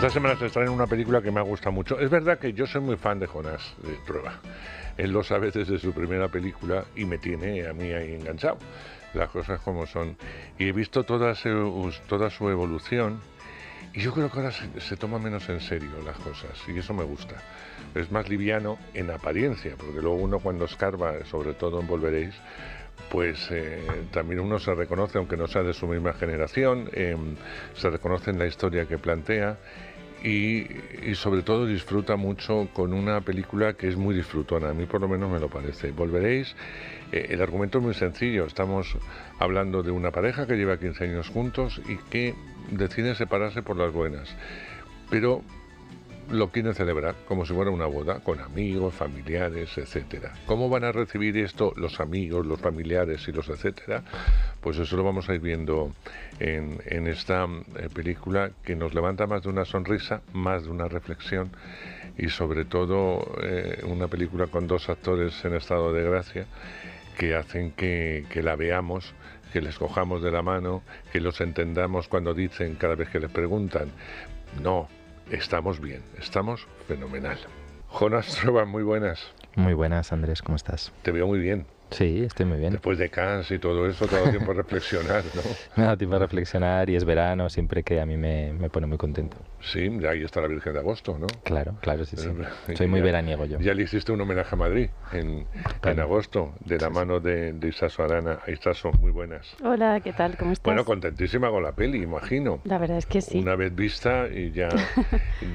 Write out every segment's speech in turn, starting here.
Esta semana se estrena una película que me ha gustado mucho. Es verdad que yo soy muy fan de Jonás Trueba. Él lo sabe desde su primera película y me tiene a mí ahí enganchado. Las cosas como son. Y he visto toda su evolución y yo creo que ahora se toma menos en serio las cosas y eso me gusta. Es más liviano en apariencia, porque luego uno cuando escarba, sobre todo en Volveréis, pues también uno se reconoce, aunque no sea de su misma generación, se reconoce en la historia que plantea y sobre todo disfruta mucho con una película que es muy disfrutona, a mí por lo menos me lo parece. Volveréis, el argumento es muy sencillo, estamos hablando de una pareja que lleva 15 años juntos y que decide separarse por las buenas, pero lo quieren celebrar como si fuera una boda, con amigos, familiares, etcétera. ¿Cómo van a recibir esto los amigos, los familiares y los etcétera? Pues eso lo vamos a ir viendo en esta película que nos levanta más de una sonrisa, más de una reflexión y sobre todo una película con dos actores en estado de gracia que hacen que la veamos, que les cojamos de la mano, que los entendamos cuando dicen cada vez que les preguntan, no, estamos bien, estamos fenomenal. Jonás Trueba, muy buenas. Muy buenas, Andrés, ¿cómo estás? Te veo muy bien. Sí, estoy muy bien. Después de Cannes y todo eso, todo el tiempo a reflexionar, ¿no? Me ha dado tiempo a reflexionar y es verano, siempre que a mí me pone muy contento. Sí, ahí está la Virgen de Agosto, ¿no? Claro, sí. Soy muy veraniego yo. Ya le hiciste un homenaje a Madrid en agosto, de la mano de Isaso Arana. Isaso, muy buenas. Hola, ¿qué tal? ¿Cómo estás? Bueno, contentísima con la peli, imagino. La verdad es que sí. Una vez vista y ya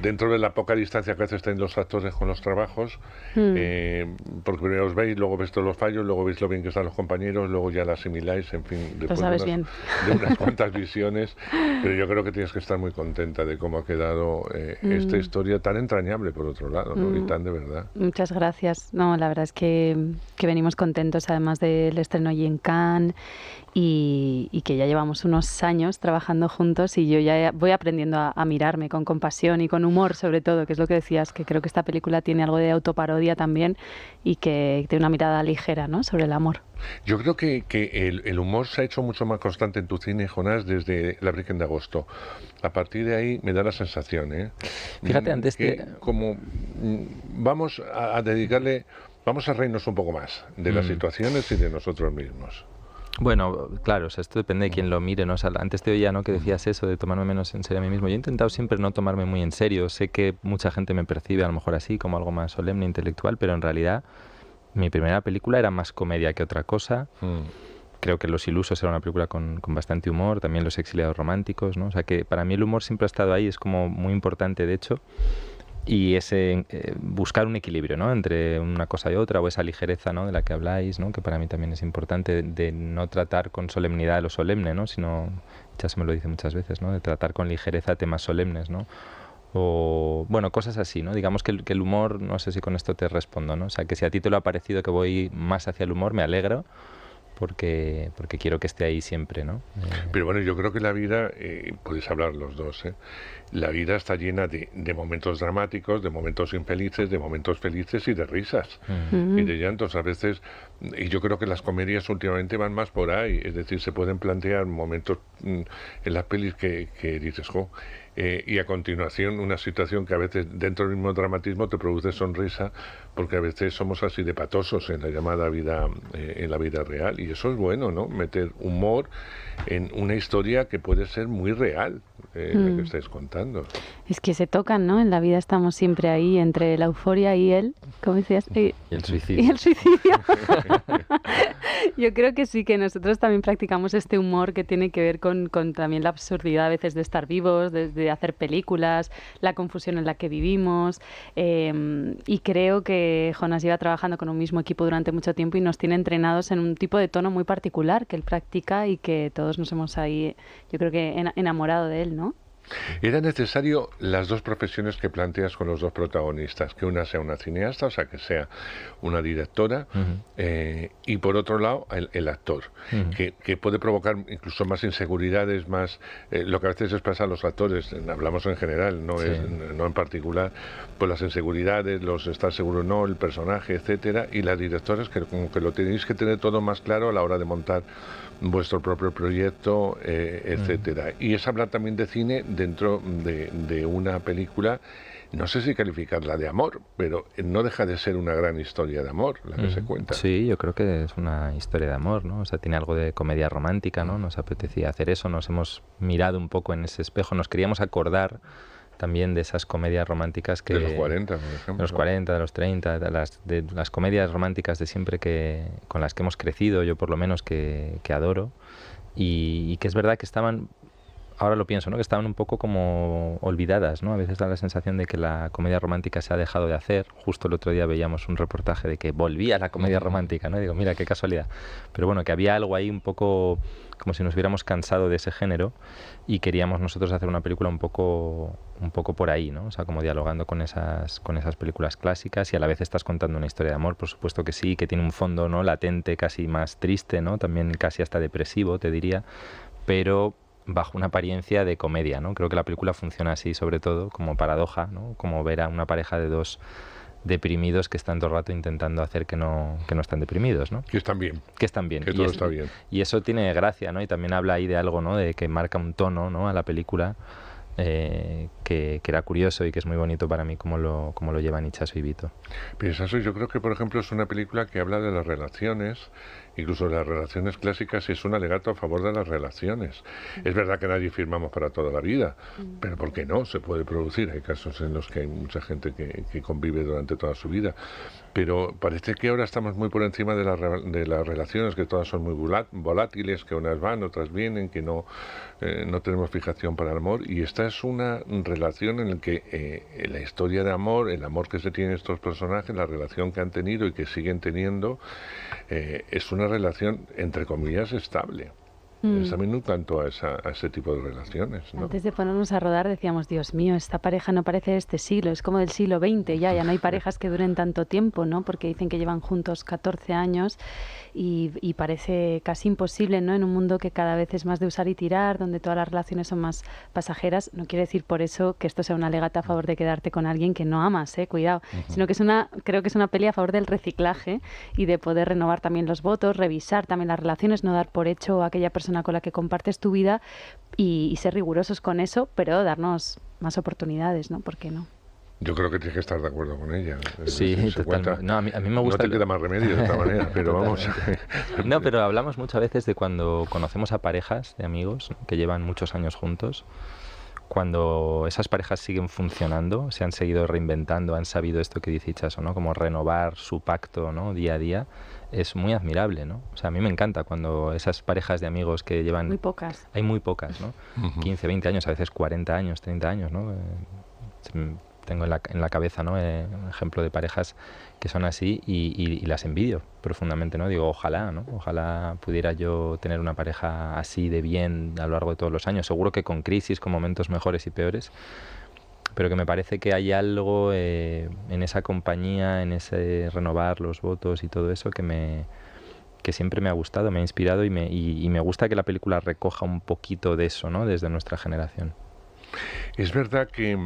dentro de la poca distancia que a veces tienen los actores con los trabajos, porque primero os veis, luego ves todos los fallos, luego veis lo bien que están los compañeros, luego ya la asimiláis, en fin, después de unas cuantas visiones, pero yo creo que tienes que estar muy contenta de cómo ha quedado esta historia tan entrañable por otro lado, ¿no? Y tan de verdad. Muchas gracias. No, la verdad es que venimos contentos además del estreno allí en Cannes y que ya llevamos unos años trabajando juntos y yo ya voy aprendiendo a mirarme con compasión y con humor sobre todo, que es lo que decías, que creo que esta película tiene algo de autoparodia también y que tiene una mirada ligera, ¿no?, sobre el amor. Yo creo que el humor se ha hecho mucho más constante en tu cine, Jonás, desde La Virgen de Agosto. A partir de ahí me da la sensación, Fíjate, antes que como vamos a dedicarle, vamos a reírnos un poco más de las situaciones y de nosotros mismos. Bueno, claro, o sea, esto depende de quién lo mire, ¿no? O sea, antes te oía, ¿no?, que decías eso de tomarme menos en serio a mí mismo. Yo he intentado siempre no tomarme muy en serio. Sé que mucha gente me percibe a lo mejor así, como algo más solemne, intelectual, pero en realidad mi primera película era más comedia que otra cosa. Creo que Los Ilusos era una película con bastante humor, también Los Exiliados Románticos, ¿no? O sea que para mí el humor siempre ha estado ahí, es como muy importante de hecho. Y ese buscar un equilibrio, ¿no?, entre una cosa y otra, o esa ligereza, ¿no?, de la que habláis, ¿no?, que para mí también es importante, de no tratar con solemnidad lo solemne, ¿no?, sino, ya se me lo dice muchas veces, ¿no?, de tratar con ligereza temas solemnes, ¿no?, o bueno, cosas así, ¿no? Digamos que el humor, no sé si con esto te respondo, ¿no? O sea, que si a ti te lo ha parecido que voy más hacia el humor, me alegro, porque quiero que esté ahí siempre, ¿no? Pero bueno, yo creo que la vida, podéis hablar los dos, la vida está llena de momentos dramáticos, de momentos infelices, de momentos felices y de risas y de llantos a veces, y yo creo que las comedias últimamente van más por ahí, es decir, se pueden plantear momentos en las pelis que dices, jo, y a continuación una situación que a veces dentro del mismo dramatismo te produce sonrisa, porque a veces somos así de patosos en la llamada vida, en la vida real, y eso es bueno, ¿no? Meter humor en una historia que puede ser muy real, la que estáis contando. Es que se tocan, ¿no? En la vida estamos siempre ahí entre la euforia y ¿cómo decías? Y el suicidio. Y el suicidio. Yo creo que sí, que nosotros también practicamos este humor que tiene que ver con también la absurdidad a veces de estar vivos, de hacer películas, la confusión en la que vivimos. Y creo que Jonás lleva trabajando con un mismo equipo durante mucho tiempo y nos tiene entrenados en un tipo de tono muy particular que él practica y que todos nos hemos ahí, yo creo que enamorado de él, ¿no? ¿Era necesario las dos profesiones que planteas con los dos protagonistas? Que una sea una cineasta, o sea, que sea una directora, y por otro lado, el actor, que puede provocar incluso más inseguridades, más lo que a veces expresan los actores, hablamos en general, no en particular, pues las inseguridades, los estar seguro o no, el personaje, etcétera, y las directoras que como que lo tenéis que tener todo más claro a la hora de montar vuestro propio proyecto, etcétera. Y es hablar también de cine dentro de una película, no sé si calificarla de amor, pero no deja de ser una gran historia de amor la que se cuenta. Sí, yo creo que es una historia de amor, ¿no? O sea, tiene algo de comedia romántica, ¿no? Nos apetecía hacer eso, nos hemos mirado un poco en ese espejo, nos queríamos acordar también de esas comedias románticas que... De los 40, por ejemplo. De los 40, de los 30, de las comedias románticas de siempre con las que hemos crecido, yo por lo menos que adoro, y que es verdad que estaban... Ahora lo pienso, ¿no? Que estaban un poco como olvidadas, ¿no? A veces da la sensación de que la comedia romántica se ha dejado de hacer. Justo el otro día veíamos un reportaje de que volvía la comedia romántica, ¿no? Y digo, mira, qué casualidad. Pero bueno, que había algo ahí un poco como si nos hubiéramos cansado de ese género y queríamos nosotros hacer una película un poco por ahí, ¿no? O sea, como dialogando con esas películas clásicas, y a la vez estás contando una historia de amor, por supuesto que sí, que tiene un fondo, ¿no? Latente, casi más triste, ¿no? También casi hasta depresivo, te diría, pero bajo una apariencia de comedia, ¿no? Creo que la película funciona así, sobre todo, como paradoja, ¿no? Como ver a una pareja de dos deprimidos que están todo el rato intentando hacer que no están deprimidos, ¿no? Que están bien. Que están bien. Que todo está bien. Y eso tiene gracia, ¿no? Y también habla ahí de algo, ¿no? De que marca un tono, ¿no? A la película, que era curioso y que es muy bonito para mí como lo llevan Itxaso y Vito. Piensas, yo creo que, por ejemplo, es una película que habla de las relaciones, incluso de las relaciones clásicas, y es un alegato a favor de las relaciones. Es verdad que nadie firmamos para toda la vida, pero ¿por qué no? Se puede producir. Hay casos en los que hay mucha gente que convive durante toda su vida. Pero parece que ahora estamos muy por encima de las relaciones, que todas son muy volátiles, que unas van, otras vienen, que no tenemos fijación para el amor. Y esta es una relación en la que la historia de amor, el amor que se tienen estos personajes, la relación que han tenido y que siguen teniendo, es una relación, entre comillas, estable. Es también un canto a ese tipo de relaciones, ¿no? Antes de ponernos a rodar decíamos, Dios mío, esta pareja no parece de este siglo, es como del siglo XX, ya no hay parejas que duren tanto tiempo, ¿no? Porque dicen que llevan juntos 14 años y parece casi imposible, ¿no? En un mundo que cada vez es más de usar y tirar, donde todas las relaciones son más pasajeras. No quiere decir por eso que esto sea una alegata a favor de quedarte con alguien que no amas, cuidado, sino que creo que es una peli a favor del reciclaje y de poder renovar también los votos, revisar también las relaciones, no dar por hecho a aquella persona con la que compartes tu vida y ser rigurosos con eso, pero darnos más oportunidades, ¿no? ¿Por qué no? Yo creo que tienes que estar de acuerdo con ella. Sí, totalmente. No, a mí me gusta. No te queda más remedio de esta manera, pero vamos. No, pero hablamos muchas veces de cuando conocemos a parejas de amigos que llevan muchos años juntos, cuando esas parejas siguen funcionando, se han seguido reinventando, han sabido esto que dice Itxaso, ¿no? Como renovar su pacto, ¿no? Día a día, es muy admirable, ¿no? O sea, a mí me encanta cuando esas parejas de amigos que llevan... Muy pocas. Hay muy pocas, ¿no? 15, 20 años, a veces 40 años, 30 años, ¿no? Tengo en la cabeza, ¿no? Un ejemplo de parejas que son así y las envidio profundamente, ¿no? Digo, ojalá, ¿no? Ojalá pudiera yo tener una pareja así de bien a lo largo de todos los años. Seguro que con crisis, con momentos mejores y peores, pero que me parece que hay algo en esa compañía, en ese renovar los votos y todo eso que siempre me ha gustado, me ha inspirado y me gusta que la película recoja un poquito de eso, ¿no? Desde nuestra generación. Es verdad que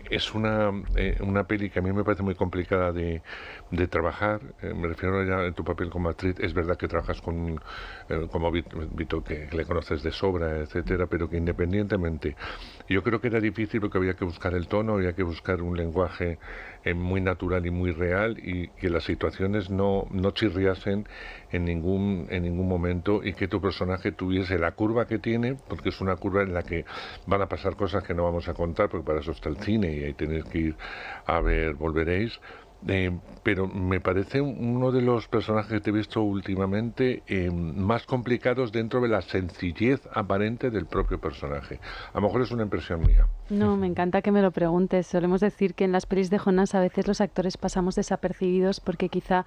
es una peli que a mí me parece muy complicada de trabajar. Me refiero ya en tu papel como actriz. Es verdad que trabajas como Vito, que le conoces de sobra, etcétera, pero que independientemente, yo creo que era difícil porque había que buscar el tono, había que buscar un lenguaje muy natural y muy real, y que las situaciones no chirriasen en ningún momento, y que tu personaje tuviese la curva que tiene, porque es una curva en la que van a pasar cosas que no vamos a contar, porque para eso está el cine y ahí tenéis que ir a ver Volveréis. Pero me parece uno de los personajes que te he visto últimamente más complicados dentro de la sencillez aparente del propio personaje. A lo mejor es una impresión mía. No, me encanta que me lo preguntes. Solemos decir que en las pelis de Jonas a veces los actores pasamos desapercibidos porque quizá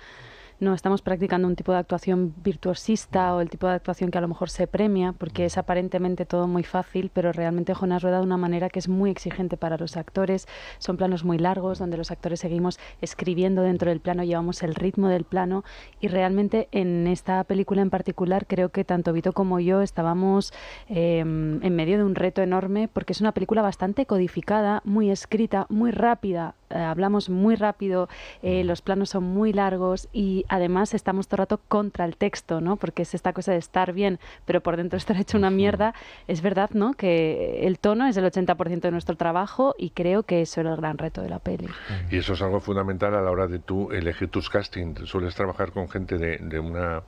no estamos practicando un tipo de actuación virtuosista o el tipo de actuación que a lo mejor se premia, porque es aparentemente todo muy fácil, pero realmente Jonas rueda de una manera que es muy exigente para los actores. Son planos muy largos donde los actores seguimos escribiendo dentro del plano, llevamos el ritmo del plano, y realmente en esta película en particular creo que tanto Vito como yo estábamos en medio de un reto enorme, porque es una película bastante codificada, muy escrita, muy rápida, hablamos muy rápido, los planos son muy largos y además estamos todo el rato contra el texto, ¿no? Porque es esta cosa de estar bien, pero por dentro estar hecho una mierda. Es verdad, ¿no? Que el tono es el 80% de nuestro trabajo y creo que eso era el gran reto de la peli. Y eso es algo fundamental a la hora de tú elegir tus castings. Sueles trabajar con gente de una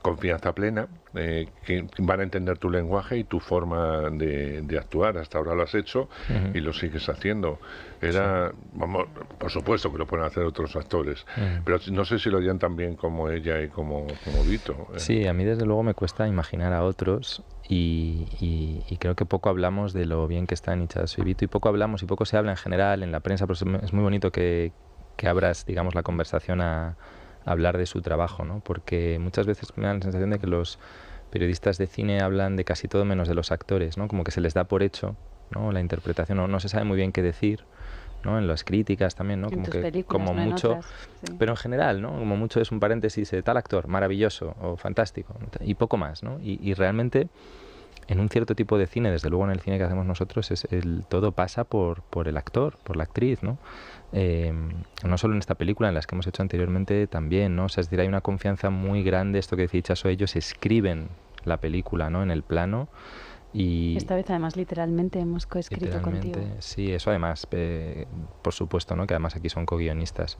confianza plena, que van a entender tu lenguaje y tu forma de actuar. Hasta ahora lo has hecho y lo sigues haciendo. Vamos, por supuesto que lo pueden hacer otros actores, pero no sé si lo harían tan bien como ella y como Vito. Sí, a mí desde luego me cuesta imaginar a otros y creo que poco hablamos de lo bien que están Itxaso y Vito, y poco hablamos y poco se habla en general en la prensa, pero es muy bonito que abras, digamos, la conversación a hablar de su trabajo, ¿no? Porque muchas veces me da la sensación de que los periodistas de cine hablan de casi todo menos de los actores, ¿no? Como que se les da por hecho, ¿no? La interpretación, no se sabe muy bien qué decir, ¿no? En las críticas también, ¿no? En Como tus que películas, como no en mucho, otras, sí. pero en general, ¿no? Como mucho es un paréntesis de tal actor, maravilloso o fantástico, y poco más, ¿no? Y realmente en un cierto tipo de cine, desde luego en el cine que hacemos nosotros, todo pasa por el actor, por la actriz, ¿no? No solo en esta película, en las que hemos hecho anteriormente también, ¿no? O sea, es decir, hay una confianza muy grande, esto que decía Itxaso, ellos escriben la película, ¿no? En el plano. Y esta vez además literalmente hemos coescrito contigo. Sí, eso además, por supuesto, ¿no? Que además aquí son co-guionistas.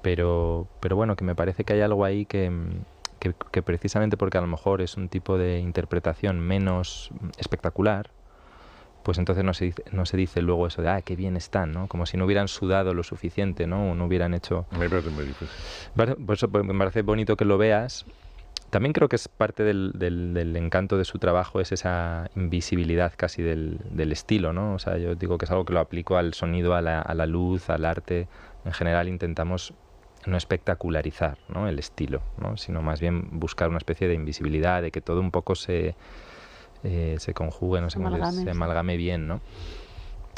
Pero bueno, que me parece que hay algo ahí que precisamente porque a lo mejor es un tipo de interpretación menos espectacular, pues entonces no se dice luego eso de qué bien están, ¿no? Como si no hubieran sudado lo suficiente, ¿no? O no hubieran hecho... Me parece muy difícil. Por eso me parece bonito que lo veas. También creo que es parte del encanto de su trabajo, es esa invisibilidad casi del estilo, ¿no? O sea, yo digo que es algo que lo aplico al sonido, a la luz, al arte. En general intentamos no espectacularizar, ¿no? El estilo, ¿no? Sino más bien buscar una especie de invisibilidad, de que todo un poco se conjugue, no sé cómo se amalgame bien, ¿no?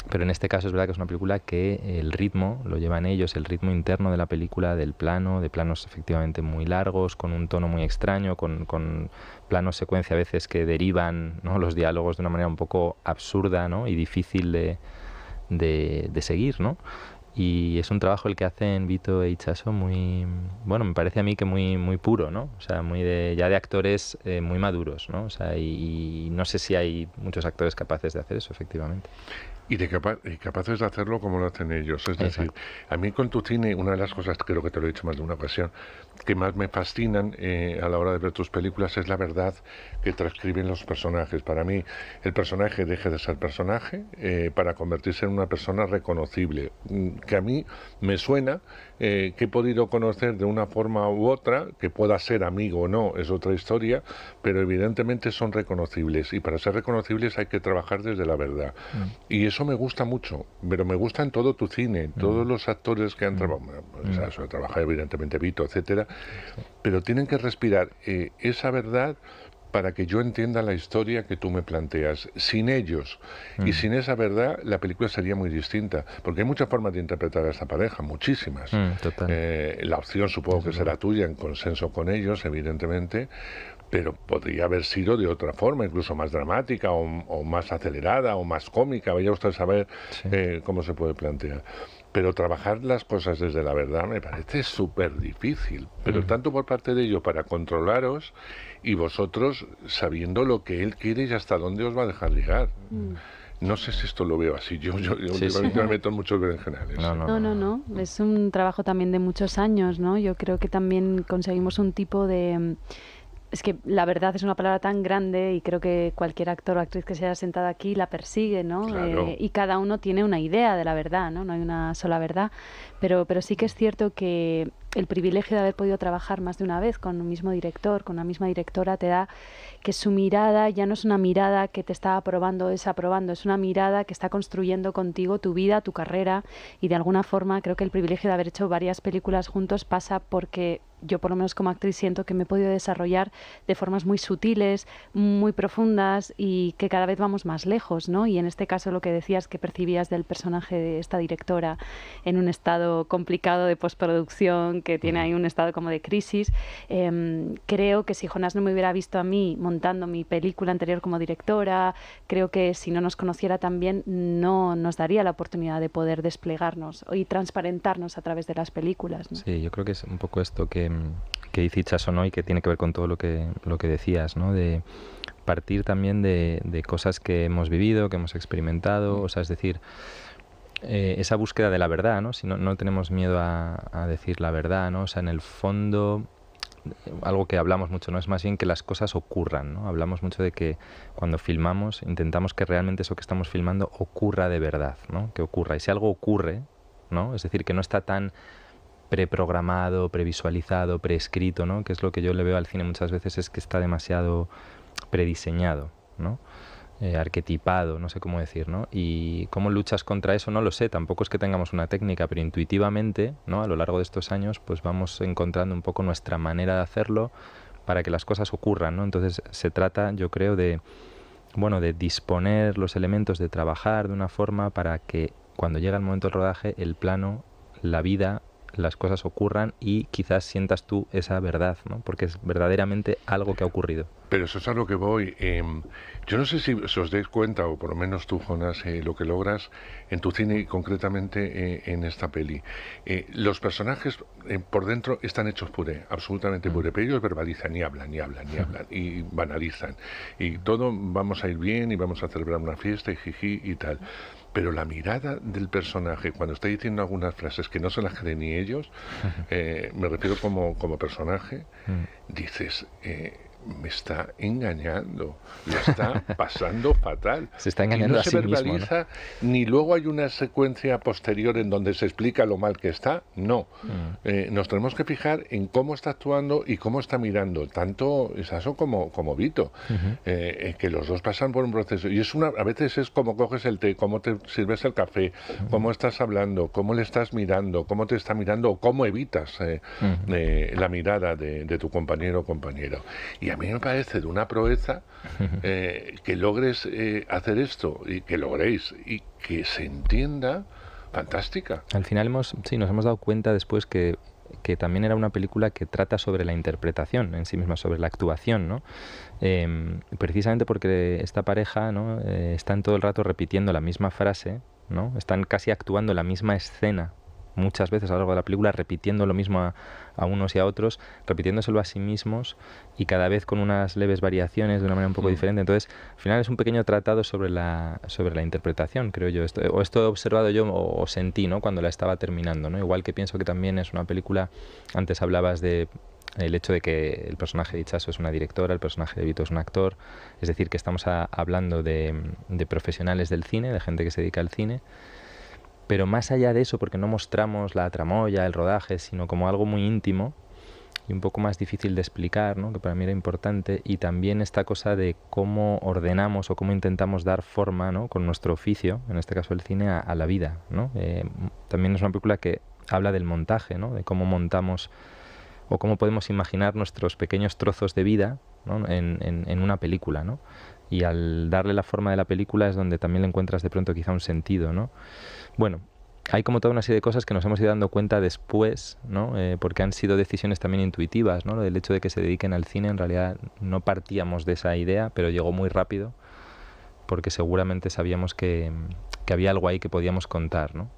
Pero en este caso es verdad que es una película que el ritmo lo llevan ellos, el ritmo interno de la película, del plano, de planos efectivamente muy largos, con un tono muy extraño, con planos secuencia a veces que derivan, ¿no? Los diálogos de una manera un poco absurda, ¿no? Y difícil de seguir, ¿no? Y es un trabajo el que hacen Vito e Itxaso muy, bueno, me parece a mí que muy puro, ¿no? O sea, ya de actores muy maduros, ¿no? O sea, y no sé si hay muchos actores capaces de hacer eso, efectivamente. Y capaces de hacerlo como lo hacen ellos. Es decir, a mí con tu cine, una de las cosas, creo que te lo he dicho más de una ocasión, que más me fascinan a la hora de ver tus películas es la verdad que transcriben los personajes. Para mí, el personaje deje de ser personaje para convertirse en una persona reconocible, que a mí me suena, que he podido conocer de una forma u otra, que pueda ser amigo o no, es otra historia, pero evidentemente son reconocibles, y para ser reconocibles hay que trabajar desde la verdad. Y eso me gusta mucho, pero me gusta en todo tu cine, todos los actores que han trabajado, eso trabaja evidentemente Vito, etcétera, pero tienen que respirar esa verdad para que yo entienda la historia que tú me planteas. Sin ellos y sin esa verdad, la película sería muy distinta, porque hay muchas formas de interpretar a esta pareja, muchísimas. La opción supongo que será tuya, en consenso con ellos, evidentemente, pero podría haber sido de otra forma, incluso más dramática o más acelerada o más cómica, vaya usted a saber cómo se puede plantear. Pero trabajar las cosas desde la verdad me parece súper difícil, pero tanto por parte de ellos para controlaros y vosotros sabiendo lo que él quiere y hasta dónde os va a dejar llegar. No sé si esto lo veo así, yo me meto en muchos berenjenales. No, es un trabajo también de muchos años, ¿no? Yo creo que también conseguimos un tipo de... Es que la verdad es una palabra tan grande y creo que cualquier actor o actriz que se haya sentado aquí la persigue, ¿no? Claro. Y cada uno tiene una idea de la verdad, ¿no? No hay una sola verdad. Pero sí que es cierto que el privilegio de haber podido trabajar más de una vez con un mismo director, con una misma directora, te da que su mirada ya no es una mirada que te está aprobando o desaprobando, es una mirada que está construyendo contigo tu vida, tu carrera, y de alguna forma creo que el privilegio de haber hecho varias películas juntos pasa porque yo por lo menos como actriz siento que me he podido desarrollar de formas muy sutiles, muy profundas y que cada vez vamos más lejos, ¿no? Y en este caso lo que decías que percibías del personaje de esta directora en un estado complicado de postproducción, que tiene ahí un estado como de crisis. Creo que si Jonás no me hubiera visto a mí montando mi película anterior como directora, creo que si no nos conociera también no nos daría la oportunidad de poder desplegarnos y transparentarnos a través de las películas, ¿no? Sí, yo creo que es un poco esto que dice Itxaso, ¿no? Y que tiene que ver con todo lo que decías, ¿no? De partir también de cosas que hemos vivido, que hemos experimentado, o sea, es decir, esa búsqueda de la verdad, ¿no? Si no tenemos miedo a decir la verdad, ¿no? O sea, en el fondo, algo que hablamos mucho, ¿no? Es más bien que las cosas ocurran, ¿no? Hablamos mucho de que cuando filmamos intentamos que realmente eso que estamos filmando ocurra de verdad, ¿no? Que ocurra. Y si algo ocurre, ¿no? Es decir, que no está tan preprogramado, previsualizado, preescrito, ¿no? Que es lo que yo le veo al cine muchas veces, es que está demasiado prediseñado, ¿no? Arquetipado, no sé cómo decir, ¿no? Y cómo luchas contra eso, no lo sé, tampoco es que tengamos una técnica, pero intuitivamente, ¿no? A lo largo de estos años, pues vamos encontrando un poco nuestra manera de hacerlo para que las cosas ocurran, ¿no? Entonces se trata, yo creo, de disponer los elementos, de trabajar de una forma para que cuando llega el momento del rodaje, el plano, la vida, las cosas ocurran y quizás sientas tú esa verdad, ¿no? Porque es verdaderamente algo que ha ocurrido. Pero eso es a lo que voy. Yo no sé si os dais cuenta, o por lo menos tú, Jonás, lo que logras en tu cine y concretamente en esta peli. Los personajes por dentro están hechos puré, absolutamente puré, pero ellos verbalizan y hablan, y hablan, y hablan, y banalizan. Y todo vamos a ir bien y vamos a celebrar una fiesta y jiji y tal. Pero la mirada del personaje, cuando está diciendo algunas frases que no se las creen ni ellos, me refiero como personaje, dices, me está engañando, lo está pasando fatal. Se está engañando y no a se sí verbaliza, mismo, ¿no? ni luego hay una secuencia posterior en donde se explica lo mal que está, no. Nos tenemos que fijar en cómo está actuando y cómo está mirando, tanto Isaso como Vito, que los dos pasan por un proceso. Y a veces es como coges el té, cómo te sirves el café, cómo estás hablando, cómo le estás mirando, cómo te está mirando, o cómo evitas la mirada de tu compañero o compañero. Y a mí me parece de una proeza que logres hacer esto y que logréis y que se entienda fantástica. Al final nos hemos dado cuenta después que también era una película que trata sobre la interpretación en sí misma, sobre la actuación, ¿no? Precisamente porque esta pareja, ¿no? Están todo el rato repitiendo la misma frase, ¿no? Están casi actuando la misma escena muchas veces a lo largo de la película, repitiendo lo mismo a unos y a otros, repitiéndoselo a sí mismos y cada vez con unas leves variaciones de una manera un poco diferente. Entonces, al final es un pequeño tratado sobre la interpretación, creo yo. Esto he observado yo o sentí, ¿no? Cuando la estaba terminando, ¿no? Igual que pienso que también es una película, antes hablabas de el hecho de que el personaje de Itxaso es una directora, el personaje de Vito es un actor, es decir, que estamos hablando de profesionales del cine, de gente que se dedica al cine. Pero más allá de eso, porque no mostramos la tramoya, el rodaje, sino como algo muy íntimo y un poco más difícil de explicar, ¿no? Que para mí era importante, y también esta cosa de cómo ordenamos o cómo intentamos dar forma, ¿no? Con nuestro oficio, en este caso el cine, a la vida, ¿no? También es una película que habla del montaje, ¿no? De cómo montamos o cómo podemos imaginar nuestros pequeños trozos de vida, ¿no? en una película, ¿no? Y al darle la forma de la película es donde también le encuentras de pronto quizá un sentido, ¿no? Bueno, hay como toda una serie de cosas que nos hemos ido dando cuenta después, ¿no? Porque han sido decisiones también intuitivas, ¿no? Lo del hecho de que se dediquen al cine, en realidad no partíamos de esa idea, pero llegó muy rápido, porque seguramente sabíamos que había algo ahí que podíamos contar, ¿no?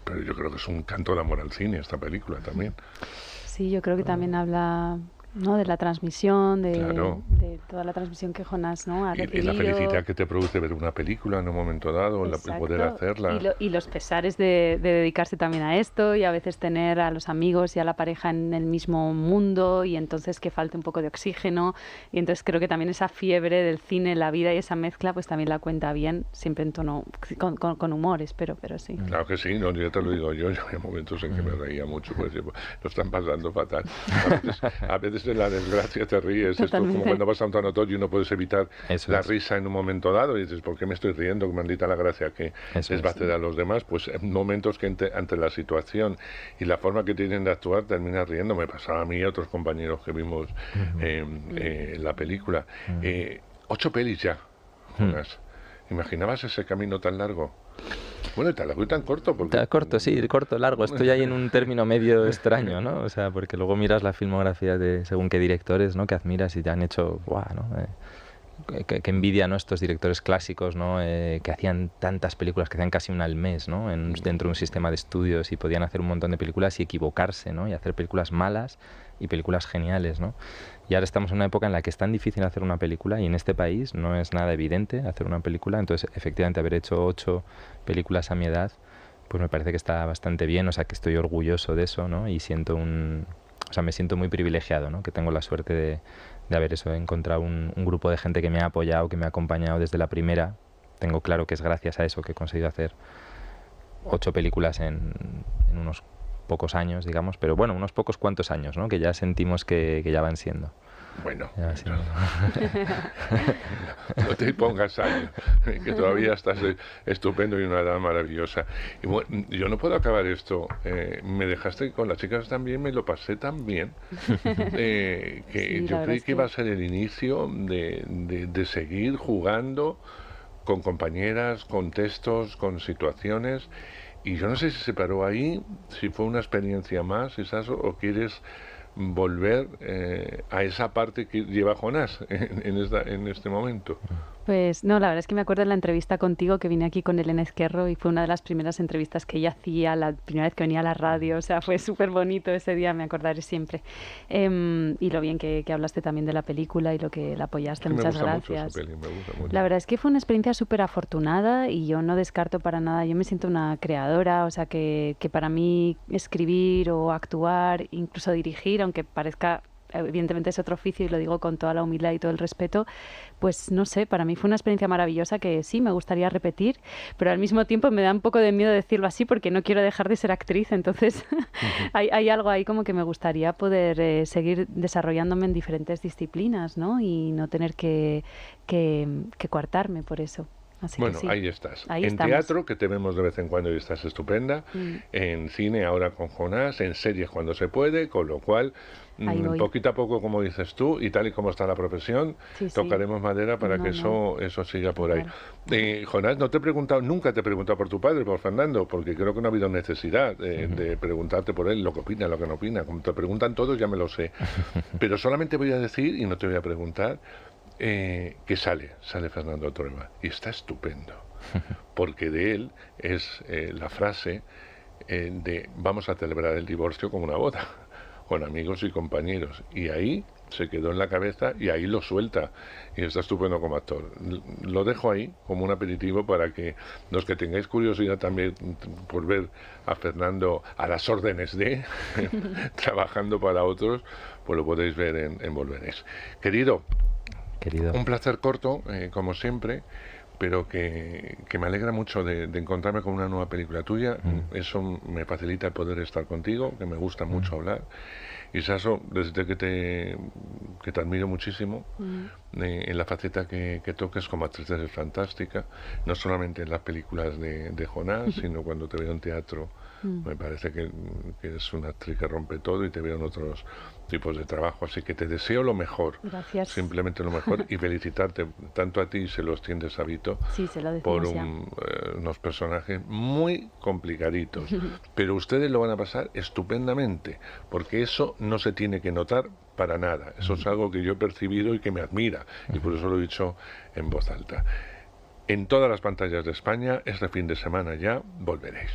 Pero yo creo que es un canto de amor al cine esta película también. Sí, yo creo que también habla, ¿no? De la transmisión, Claro. de toda la transmisión que Jonás, ¿no? ha Y recibido. la felicidad que te produce ver una película en un momento dado, poder hacerla. Y los pesares de dedicarse también a esto, y a veces tener a los amigos y a la pareja en el mismo mundo, y entonces que falte un poco de oxígeno. Y entonces creo que también esa fiebre del cine, la vida y esa mezcla, pues también la cuenta bien, siempre en tono, con humor, espero, pero sí. Claro que sí, no, yo te lo digo yo había momentos en que me reía mucho, pues lo están pasando fatal. A veces en la desgracia te ríes, esto como cuando vas a un tanatorio y no puedes evitar la risa en un momento dado y dices, ¿por qué me estoy riendo? Que maldita la gracia que les va a hacer a los demás. Pues en momentos que ante la situación y la forma que tienen de actuar terminas riendo. Me pasaba a mí y a otros compañeros que vimos la película. 8 pelis ya, Jonás. ¿Imaginabas ese camino tan largo? Bueno, tan largo y tan corto. Porque... Tan corto, sí, corto, largo. Estoy ahí en un término medio extraño, ¿no? O sea, porque luego miras la filmografía de según qué directores, ¿no? Que admiras y te han hecho, ¡guau!, ¿no? Que envidia, ¿no? Estos directores clásicos, ¿no? Que hacían tantas películas, que hacían casi una al mes, ¿no? Dentro de un sistema de estudios, y podían hacer un montón de películas y equivocarse, ¿no? Y hacer películas malas y películas geniales, ¿no? Y ahora estamos en una época en la que es tan difícil hacer una película, y en este país no es nada evidente hacer una película. Entonces, efectivamente, haber hecho 8 películas a mi edad, pues me parece que está bastante bien. O sea, que estoy orgulloso de eso, ¿no? Y me siento muy privilegiado, ¿no? Que tengo la suerte de haber encontrado un grupo de gente que me ha apoyado, que me ha acompañado desde la primera. Tengo claro que es gracias a eso que he conseguido hacer 8 películas en unos pocos años, digamos, pero bueno, unos pocos cuantos años, ¿no? Que ya sentimos que ya van siendo. Bueno, no te pongas años, que todavía estás estupendo y una edad maravillosa. Y bueno, yo no puedo acabar esto. Me dejaste con las chicas también, me lo pasé tan bien, que Sí, yo la verdad creí es que iba a ser el inicio de seguir jugando con compañeras, con textos, con situaciones. Y yo no sé si se paró ahí, si fue una experiencia más, quizás, o quieres volver a esa parte que lleva Jonás en este momento. Pues no, la verdad es que me acuerdo de la entrevista contigo, que vine aquí con Elena Ezquerro, y fue una de las primeras entrevistas que ella hacía, la primera vez que venía a la radio. O sea, fue súper bonito ese día, me acordaré siempre. Y lo bien que hablaste también de la película y lo que la apoyaste. Me Muchas gusta gracias. mucho esa peli, me gusta mucho. La verdad es que fue una experiencia súper afortunada, y yo no descarto para nada. Yo me siento una creadora, o sea que para mí escribir o actuar, incluso dirigir, aunque parezca, evidentemente es otro oficio y lo digo con toda la humildad y todo el respeto, pues no sé, para mí fue una experiencia maravillosa que sí me gustaría repetir, pero al mismo tiempo me da un poco de miedo decirlo así, porque no quiero dejar de ser actriz. Entonces hay algo ahí como que me gustaría poder seguir desarrollándome en diferentes disciplinas, ¿no? Y no tener que coartarme por eso. Así Bueno, que sí, ahí estás. ahí En estamos. teatro, que te vemos de vez en cuando y estás estupenda. En cine ahora con Jonás, en series cuando se puede, con lo cual, Ahí voy. poquito a poco, como dices tú, y tal y como está la profesión, Sí, sí. tocaremos madera para No, que no. eso siga por ahí. Claro. Jonás, no te he preguntado, nunca te he preguntado por tu padre, por Fernando, porque creo que no ha habido necesidad de preguntarte por él, lo que opina, lo que no opina. Como te preguntan todos, ya me lo sé. Pero solamente voy a decir, y no te voy a preguntar, que sale Fernando Trueba, y está estupendo, porque de él es la frase de vamos a celebrar el divorcio como una boda, con amigos y compañeros, y ahí se quedó en la cabeza y ahí lo suelta, y está estupendo como actor. Lo dejo ahí como un aperitivo para que los que tengáis curiosidad también por ver a Fernando a las órdenes de trabajando para otros, pues lo podéis ver en Volveréis. Querido, un placer corto, como siempre, pero que me alegra mucho de encontrarme con una nueva película tuya. Eso me facilita el poder estar contigo, que me gusta mucho hablar. Y Saso, desde que te admiro muchísimo, en la faceta que toques como actriz eres fantástica, no solamente en las películas de Jonás, sino cuando te veo en teatro. Me parece que es una actriz que rompe todo, y te veo en otros tipos de trabajo, así que te deseo lo mejor. Gracias. Simplemente lo mejor, y felicitarte tanto a ti, y se lo extiendes a Vito, Sí, se lo por decimos ya. unos personajes muy complicaditos, pero ustedes lo van a pasar estupendamente, porque eso no se tiene que notar para nada. Eso es algo que yo he percibido y que me admira, y por eso lo he dicho en voz alta. En todas las pantallas de España, este fin de semana ya, Volveréis.